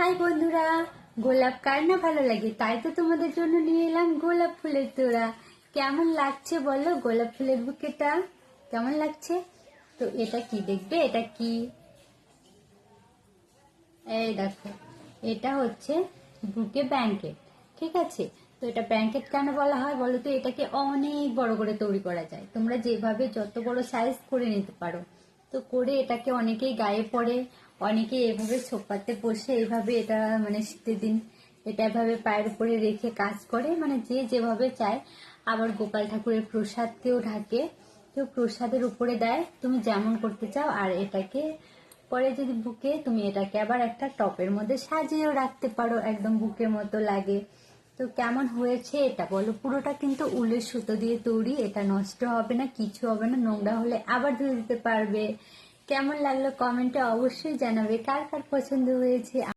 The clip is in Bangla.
হাই বন্ধুরা, গোলাপ কার না ভালো লাগে, তাই তো তোমাদের জন্য নিয়ে এলাম গোলাপ ফুলের তোড়া। কেমন লাগছে বলো গোলাপ ফুলের বুকেটা? কেমন লাগছে? তো এটা কি দেখবে, এটা কি? এই দেখো, এটা হচ্ছে বুকে ব্যাঙ্কেট। ঠিক আছে, তো এটা ব্যাঙ্কেট কেন বলা হয় বলো তো? এটাকে অনেক বড় করে তৈরি করা যায়, তোমরা যেভাবে যত বড় সাইজ করে নিতে পারো। তো করে এটাকে অনেকেই গায়ে পরে, অনেকে এভাবে সোফাতে বসে এইভাবে এটা মানে শীতের দিন এটা এভাবে পায়ের উপরে রেখে কাজ করে, মানে যে যেভাবে চায়। আবার গোপাল ঠাকুরের প্রসাদকেও ঢাকে, কেউ প্রসাদের উপরে দেয়, তুমি যেমন করতে চাও। আর এটাকে পরে যদি বুকে তুমি এটাকে আবার একটা টপের মধ্যে সাজিয়েও রাখতে পারো, একদম বুকের মতো লাগে। তো কেমন হয়েছে এটা বলো? পুরোটা কিন্তু উলের সুতো দিয়ে তৈরি, এটা নষ্ট হবে না, কিছু হবে না, নোংরা হলে আবার ধুয়ে দিতে পারবে। কেমন লাগলো কমেন্টে অবশ্যই জানাবে, কার কার পছন্দ হয়েছে।